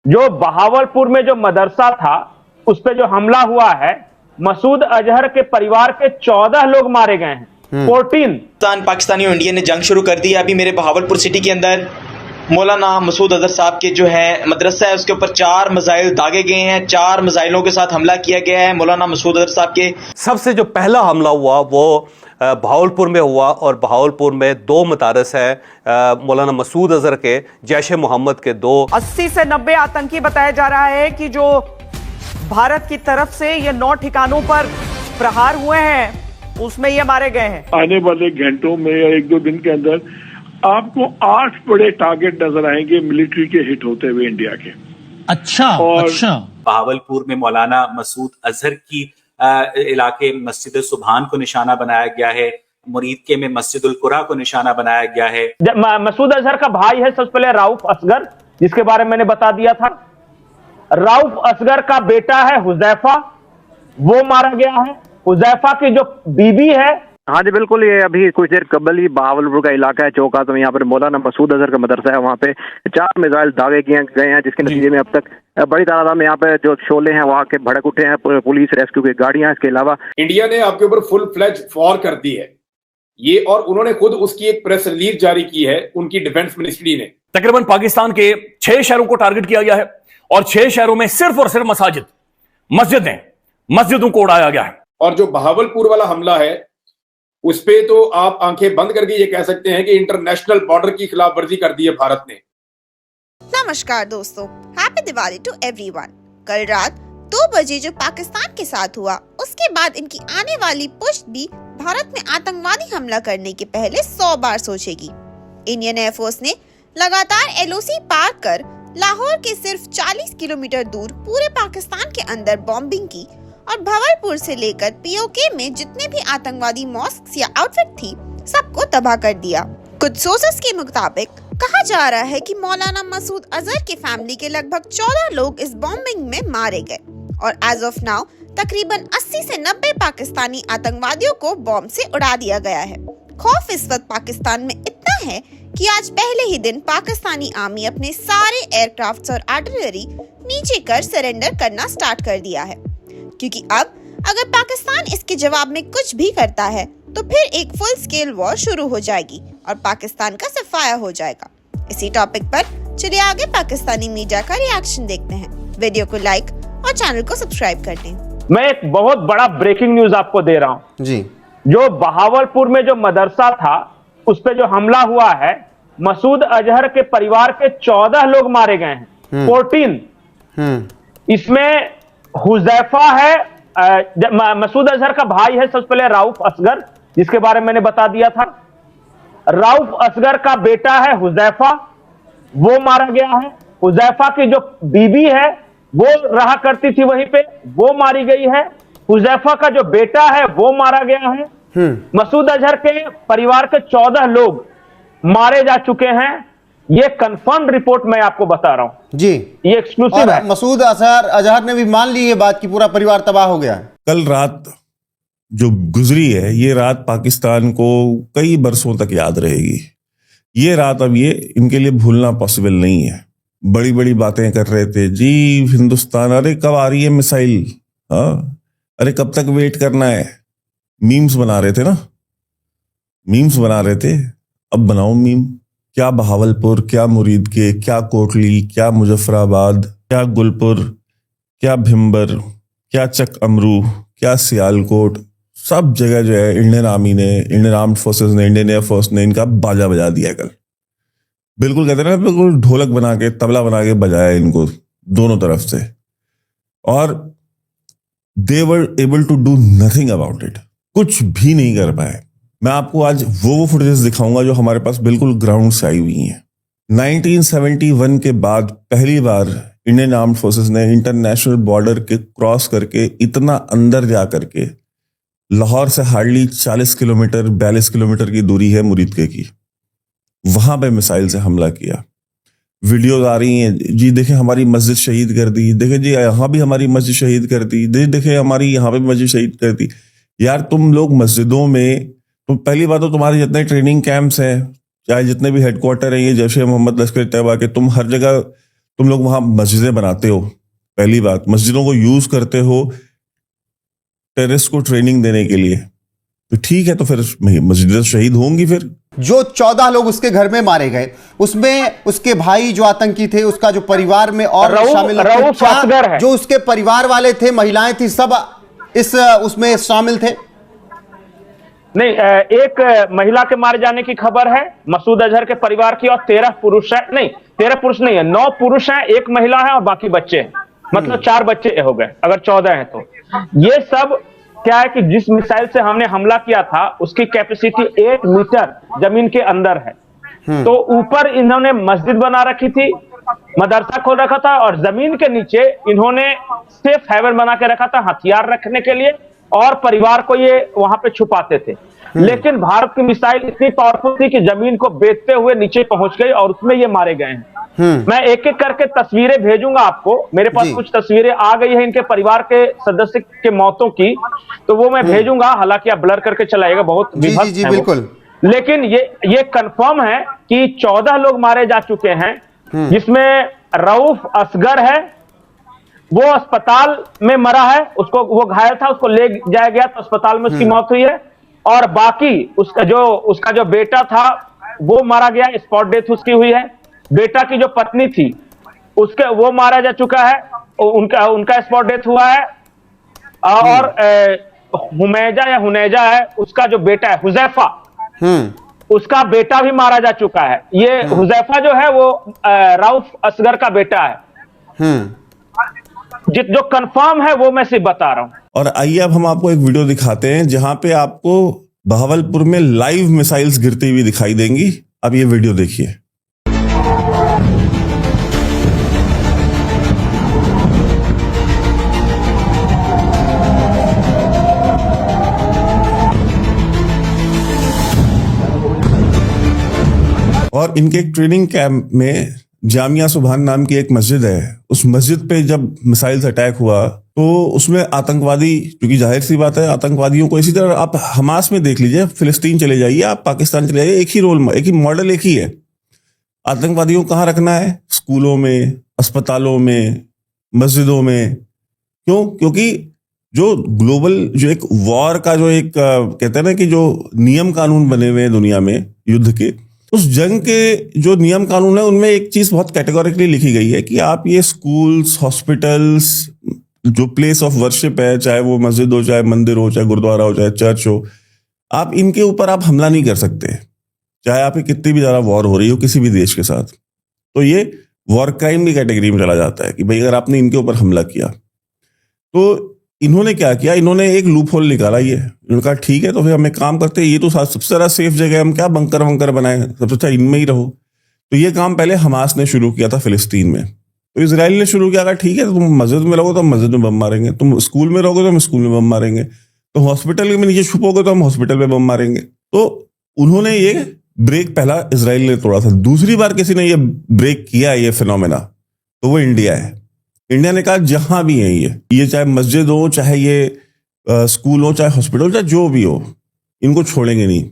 जो बहावलपुर में जो मदरसा था उस पे जो हमला हुआ है, मसूद अजहर के परिवार के 14 लोग मारे गए हैं। 14 पाकिस्तानी और इंडिया ने जंग शुरू कर दी है। अभी मेरे बहावलपुर सिटी के अंदर मौलाना मसूद अजहर साहब के जो है मदरसा है उसके ऊपर 4 मिसाइल दागे गए हैं। 4 मिसाइलों के साथ हमला किया गया है मौलाना मसूद अजहर साहब के। सबसे जो पहला हमला हुआ वो बहावलपुर में हुआ और बहावलपुर में 2 मदारस है मौलाना मसूद अजहर के, जैश मोहम्मद के 2। 80 से 90 आतंकी बताया जा रहा है कि जो भारत की तरफ से ये 9 ठिकानों पर प्रहार हुए हैं उसमें ये मारे गए हैं। आने वाले घंटों में या 1-2 दिन के अंदर आपको 8 बड़े टारगेट नजर आएंगे मिलिट्री के हिट होते हुए इंडिया के। अच्छा बहावलपुर में मौलाना मसूद अजहर की इलाके मस्जिद सुभान को निशाना बनाया गया है। मुरीद के में मस्जिदुल कुरा को निशाना बनाया गया है। मसूद अजहर का भाई है सबसे पहले राउफ असगर, जिसके बारे में मैंने बता दिया था। राउफ असगर का बेटा है हुजैफा, वो मारा गया है। हुजैफा की जो बीबी है, हाँ जी बिल्कुल, ये अभी कुछ देर कबल ही बहावलपुर का इलाका है चौका, तो यहाँ पर मौलाना मसूद अजहर का मदरसा है, वहाँ पे 4 मिसाइल दागे किए गए हैं, जिसके नतीजे में अब तक बड़ी तादाद में यहाँ पे जो शोले हैं वहाँ के भड़क उठे हैं। पुलिस रेस्क्यू की गाड़ियां, इसके अलावा इंडिया ने आपके ऊपर फुल फ्लेज वॉर कर दी है ये, और उन्होंने खुद उसकी एक प्रेस रिलीज जारी की है उनकी डिफेंस मिनिस्ट्री ने। तकरीबन पाकिस्तान के 6 शहरों को टारगेट किया गया है और 6 शहरों में सिर्फ और सिर्फ मस्जिदों को उड़ाया गया है। और जो बहावलपुर वाला हमला है उस पे तो आप आंखें बंद करके ये कह सकते हैं कि इंटरनेशनल बॉर्डर की खिलाफ वर्जी कर दी है भारत ने। नमस्कार दोस्तों, हैप्पी दिवाली टू एवरीवन। कल रात 2 बजे जो पाकिस्तान के साथ हुआ उसके बाद इनकी आने वाली पुश्त भी भारत में आतंकवादी हमला करने के पहले 100 बार सोचेगी। इंडियन एयरफोर्स ने लगातार LOC पार कर लाहौर के सिर्फ 40 किलोमीटर दूर पूरे पाकिस्तान के अंदर बॉम्बिंग की और भंवरपुर से लेकर POK में जितने भी आतंकवादी मॉस्क या आउटफिट थी सबको तबाह कर दिया। कुछ सोर्सेस के मुताबिक कहा जा रहा है कि मौलाना मसूद अजहर की फैमिली के लगभग 14 लोग इस बॉम्बिंग में मारे गए और एज ऑफ नाउ तकरीबन 80 से 90 पाकिस्तानी आतंकवादियों को बॉम्ब से उड़ा दिया गया है। खौफ इस वक्त पाकिस्तान में इतना है कि आज पहले ही दिन पाकिस्तानी आर्मी अपने सारे एयरक्राफ्ट और आर्टिलरी नीचे कर सरेंडर करना स्टार्ट कर दिया है, क्योंकि अब अगर पाकिस्तान इसके जवाब में कुछ भी करता है तो फिर एक फुल स्केल वॉर शुरू हो जाएगी और पाकिस्तान का सफाया हो जाएगा। इसी टॉपिक पर चलिए आगे पाकिस्तानी मीडिया का रिएक्शन देखते हैं। वीडियो को लाइक और चैनल को सब्सक्राइब कर दें। मैं एक बहुत बड़ा ब्रेकिंग न्यूज आपको दे रहा हूं जी। जो बहावलपुर में जो मदरसा था उस पे जो हमला हुआ है, मसूद अजहर के परिवार के 14 लोग मारे गए हैं। 14 इसमें हुजैफा है, मसूद अजहर का भाई है सबसे पहले राउफ असगर, जिसके बारे में मैंने बता दिया था। राउफ असगर का बेटा है हुजैफा, वो मारा गया है। हुजैफा की जो बीबी है वो रहा करती थी वहीं पे, वो मारी गई है। हुजैफा का जो बेटा है वो मारा गया है। मसूद अजहर के परिवार के 14 लोग मारे जा चुके हैं। ये कंफर्म रिपोर्ट मैं आपको बता रहा हूं जी, ये एक्सक्लूसिव है। मसूद अजहर ने भी मान ली ये बात कि पूरा परिवार तबाह हो गया है। कल रात जो गुजरी है ये रात पाकिस्तान को कई बरसों तक याद रहेगी। ये रात अब ये इनके लिए भूलना पॉसिबल नहीं है। बड़ी बड़ी बातें कर रहे थे जी हिंदुस्तान, अरे कब आ रही है मिसाइल, हाँ अरे कब तक वेट करना है। मीम्स बना रहे थे ना, मीम्स बना रहे थे, अब बनाओ मीम। क्या बहावलपुर, क्या मुरीद के, क्या कोटली, क्या मुजफ्फराबाद, क्या गुलपुर, क्या भिम्बर, क्या चक अमरू, क्या सियालकोट, सब जगह जो है इंडियन आर्मी ने, इंडियन आर्म्ड फोर्सेस ने, इंडियन एयरफोर्स ने इनका बाजा बजा दिया कल। बिल्कुल कहते हैं ना, बिल्कुल ढोलक बना के, तबला बना के बजाया इनको दोनों तरफ से, और they were able to do nothing about it. कुछ भी नहीं कर पाए। मैं आपको आज वो फुटेजेस दिखाऊंगा जो हमारे पास बिल्कुल ग्राउंड से आई हुई हैं। 1971 के बाद पहली बार इंडियन आर्म्ड फोर्सेस ने इंटरनेशनल बॉर्डर के क्रॉस करके इतना अंदर जा करके, लाहौर से हार्डली 40 किलोमीटर 42 किलोमीटर की दूरी है मुरीदके की, वहां पे मिसाइल से हमला किया। वीडियोज आ रही हैं जी, देखें हमारी मस्जिद शहीद कर दी, देखें जी यहाँ भी हमारी मस्जिद शहीद कर दी, देखें हमारी यहाँ पे मस्जिद शहीद कर दी। यार तुम लोग मस्जिदों में, तो पहली बात तो तुम्हारे जितने ट्रेनिंग कैंप्स हैं, चाहे जितने भी हेडक्वार्टर हैं ये जैश ए मोहम्मद लश्कर तैयबा के, तुम हर जगह तुम लोग वहां मस्जिदें बनाते हो, पहली बात मस्जिदों को यूज करते हो टेररिस्ट को ट्रेनिंग देने के लिए, तो ठीक है, तो फिर मस्जिदें शहीद होंगी। फिर जो 14 लोग उसके घर में मारे गए, उसमें उसके भाई जो आतंकी थे, उसका जो परिवार में और शामिल थे, क्या जो उसके परिवार वाले थे, महिलाएं थी, सब इस उसमें शामिल थे? नहीं, एक महिला के मारे जाने की खबर है मसूद अजहर के परिवार की, और 13 पुरुष है, नहीं 13 पुरुष नहीं है, 9 पुरुष हैं, एक महिला है और बाकी बच्चे हैं, मतलब 4 बच्चे हो गए अगर 14 हैं तो। ये सब क्या है कि जिस मिसाइल से हमने हमला किया था उसकी कैपेसिटी 8 मीटर जमीन के अंदर है। तो ऊपर इन्होंने मस्जिद बना रखी थी, मदरसा खोल रखा था, और जमीन के नीचे इन्होंने सेफ हेवन बना के रखा था हथियार रखने के लिए, और परिवार को ये वहां पे छुपाते थे। लेकिन भारत की मिसाइल इतनी पावरफुल थी कि जमीन को बेचते हुए नीचे पहुंच गई और उसमें ये मारे गए हैं। मैं एक एक करके तस्वीरें भेजूंगा आपको, मेरे पास कुछ तस्वीरें आ गई है इनके परिवार के सदस्य के मौतों की, तो वो मैं भेजूंगा, हालांकि आप ब्लर करके चलाइएगा, बहुत विभत्स है बिल्कुल। लेकिन ये कंफर्म है कि 14 लोग मारे जा चुके हैं, जिसमें रऊफ असगर है, वो अस्पताल में मरा है, उसको वो घायल था, उसको ले जाया गया तो अस्पताल में उसकी मौत हुई है, और बाकी उसका जो बेटा था वो मारा गया, स्पॉट डेथ उसकी हुई है। बेटा की जो पत्नी थी वो मारा जा चुका है, उनका स्पॉट डेथ हुआ है, और हुनैजा है, उसका जो बेटा है हुजैफा, उसका बेटा भी मारा जा चुका है। ये हुजैफा जो है वो रऊफ असगर का बेटा है। जो कंफर्म है वो मैं सिर्फ बता रहा हूं। और आइए अब हम आपको एक वीडियो दिखाते हैं जहां पे आपको बहावलपुर में लाइव मिसाइल्स गिरती हुई दिखाई देंगी। अब ये वीडियो देखिए। और इनके एक ट्रेनिंग कैंप में जामिया सुभान नाम की एक मस्जिद है, उस मस्जिद पे जब मिसाइल्स अटैक हुआ तो उसमें आतंकवादी, क्योंकि जाहिर सी बात है आतंकवादियों को, इसी तरह आप हमास में देख लीजिए, फिलिस्तीन चले जाइए, आप पाकिस्तान चले जाइए, एक ही रोल, एक ही मॉडल, एक ही है। आतंकवादियों को कहाँ रखना है? स्कूलों में, अस्पतालों में, मस्जिदों में। क्यों? क्योंकि जो ग्लोबल जो एक वॉर का जो एक कहते हैं ना कि जो नियम कानून बने हुए हैं दुनिया में युद्ध के, उस जंग के जो नियम कानून है उनमें एक चीज बहुत कैटेगोरिकली लिखी गई है कि आप ये स्कूल्स, हॉस्पिटल्स, जो प्लेस ऑफ वर्शिप है, चाहे वो मस्जिद हो, चाहे मंदिर हो, चाहे गुरुद्वारा हो, चाहे चर्च हो, आप इनके ऊपर आप हमला नहीं कर सकते, चाहे आप कितनी भी ज्यादा वॉर हो रही हो किसी भी देश के साथ। तो ये वॉर क्राइम की कैटेगरी में चला जाता है कि भाई अगर आपने इनके ऊपर हमला किया। तो इन्होंने क्या किया, इन्होंने एक लूप होल निकाला। ये इन्होंने कहा ठीक है, तो फिर हम एक काम करते हैं, ये तो सबसे ज्यादा सेफ जगह है, हम क्या बंकर वंकर बनाए, सबसे अच्छा इनमें ही रहो। तो ये काम पहले हमास ने शुरू किया था फिलिस्तीन में। तो इजराइल ने शुरू किया, ठीक है तुम मस्जिद में रहोगे तो हम मस्जिद में बम मारेंगे, तुम स्कूल में रहोगे तो हम स्कूल में बम मारेंगे, तो हॉस्पिटल में नीचे छुपोगे तो हम हॉस्पिटल में बम मारेंगे। तो उन्होंने ये ब्रेक पहला इजराइल ने तोड़ा था। दूसरी बार किसी ने ये ब्रेक किया ये फिनोमेना, तो वो इंडिया है। इंडिया ने कहा जहां भी है ये चाहे मस्जिद हो, चाहे ये स्कूल हो, चाहे हॉस्पिटल हो, चाहे जो भी हो, इनको छोड़ेंगे नहीं।